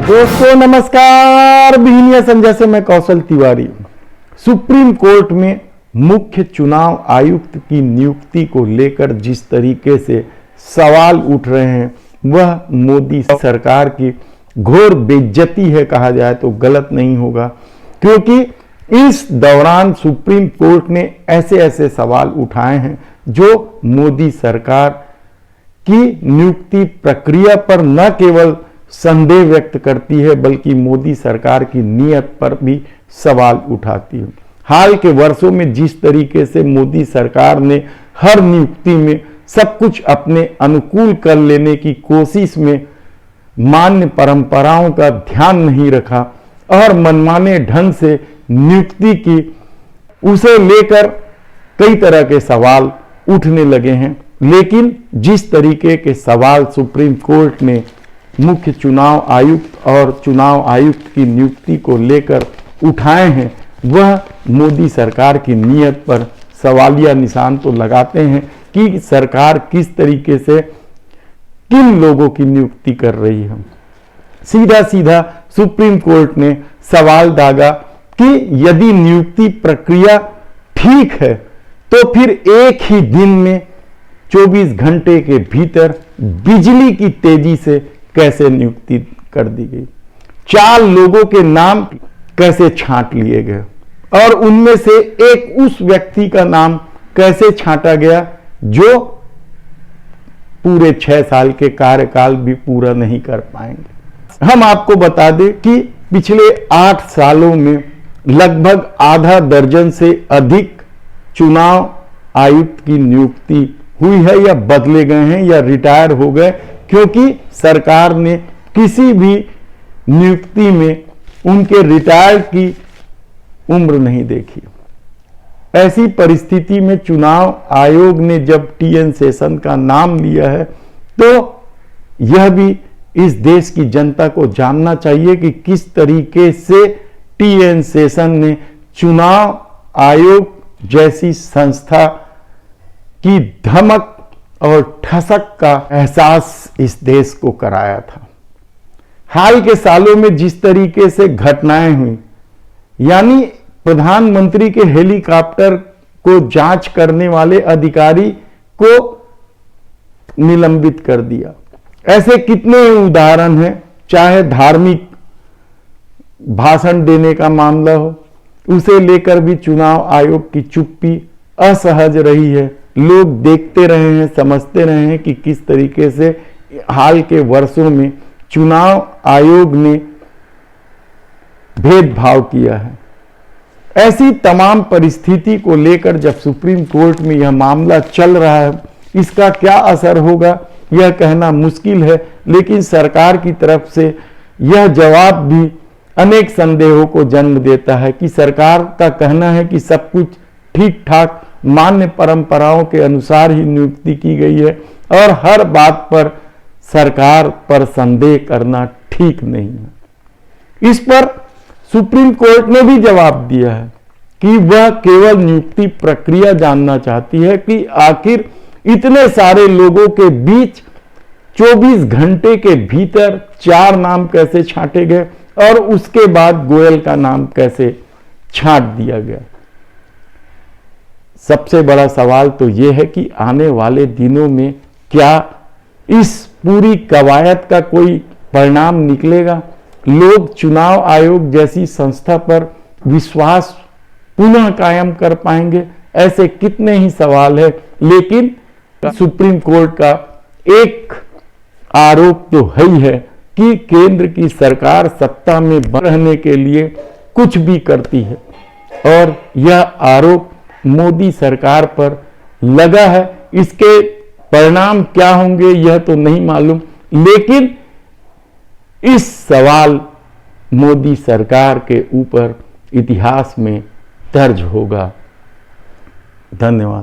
दोस्तों नमस्कार। बिहनिया संजय से मैं कौशल तिवारी। सुप्रीम कोर्ट में मुख्य चुनाव आयुक्त की नियुक्ति को लेकर जिस तरीके से सवाल उठ रहे हैं वह मोदी सरकार की घोर बेइज्जती है, कहा जाए तो गलत नहीं होगा, क्योंकि इस दौरान सुप्रीम कोर्ट ने ऐसे ऐसे सवाल उठाए हैं जो मोदी सरकार की नियुक्ति प्रक्रिया पर न केवल संदेह व्यक्त करती है बल्कि मोदी सरकार की नीयत पर भी सवाल उठाती है। हाल के वर्षों में जिस तरीके से मोदी सरकार ने हर नियुक्ति में सब कुछ अपने अनुकूल कर लेने की कोशिश में मान्य परंपराओं का ध्यान नहीं रखा और मनमाने ढंग से नियुक्ति की, उसे लेकर कई तरह के सवाल उठने लगे हैं। लेकिन जिस तरीके के सवाल सुप्रीम कोर्ट ने मुख्य चुनाव आयुक्त और चुनाव आयुक्त की नियुक्ति को लेकर उठाए हैं वह मोदी सरकार की नीयत पर सवालिया निशान तो लगाते हैं कि सरकार किस तरीके से किन लोगों की नियुक्ति कर रही है। सीधा सीधा सुप्रीम कोर्ट ने सवाल दागा कि यदि नियुक्ति प्रक्रिया ठीक है तो फिर एक ही दिन में 24 घंटे के भीतर बिजली की तेजी से कैसे नियुक्ति कर दी गई। 4 लोगों के नाम कैसे छांट लिए गए और उनमें से एक उस व्यक्ति का नाम कैसे छांटा गया जो पूरे 6 साल के कार्यकाल भी पूरा नहीं कर पाएंगे। हम आपको बता दें कि पिछले 8 सालों में लगभग आधा दर्जन से अधिक चुनाव आयुक्त की नियुक्ति हुई है या बदले गए हैं या रिटायर हो गए, क्योंकि सरकार ने किसी भी नियुक्ति में उनके रिटायर की उम्र नहीं देखी। ऐसी परिस्थिति में चुनाव आयोग ने जब टीएन शेषन का नाम लिया है तो यह भी इस देश की जनता को जानना चाहिए कि किस तरीके से टीएन शेषन ने चुनाव आयोग जैसी संस्था की धमक और ठसक का एहसास इस देश को कराया था। हाल के सालों में जिस तरीके से घटनाएं हुई, यानी प्रधानमंत्री के हेलीकॉप्टर को जांच करने वाले अधिकारी को निलंबित कर दिया, ऐसे कितने उदाहरण हैं। चाहे धार्मिक भाषण देने का मामला हो, उसे लेकर भी चुनाव आयोग की चुप्पी असहज रही है। लोग देखते रहे हैं, समझते रहे हैं कि किस तरीके से हाल के वर्षों में चुनाव आयोग ने भेदभाव किया है। ऐसी तमाम परिस्थिति को लेकर जब सुप्रीम कोर्ट में यह मामला चल रहा है, इसका क्या असर होगा यह कहना मुश्किल है, लेकिन सरकार की तरफ से यह जवाब भी अनेक संदेहों को जन्म देता है कि सरकार का कहना है कि सब कुछ ठीक ठाक मान्य परंपराओं के अनुसार ही नियुक्ति की गई है और हर बात पर सरकार पर संदेह करना ठीक नहीं है। इस पर सुप्रीम कोर्ट ने भी जवाब दिया है कि वह केवल नियुक्ति प्रक्रिया जानना चाहती है कि आखिर इतने सारे लोगों के बीच 24 घंटे के भीतर 4 नाम कैसे छांटे गए और उसके बाद गोयल का नाम कैसे छांट दिया गया। सबसे बड़ा सवाल तो यह है कि आने वाले दिनों में क्या इस पूरी कवायद का कोई परिणाम निकलेगा। लोग चुनाव आयोग जैसी संस्था पर विश्वास पुनः कायम कर पाएंगे, ऐसे कितने ही सवाल है। लेकिन सुप्रीम कोर्ट का एक आरोप तो है ही है कि केंद्र की सरकार सत्ता में रहने के लिए कुछ भी करती है और यह आरोप मोदी सरकार पर लगा है। इसके परिणाम क्या होंगे यह तो नहीं मालूम, लेकिन इस सवाल मोदी सरकार के ऊपर इतिहास में दर्ज होगा। धन्यवाद।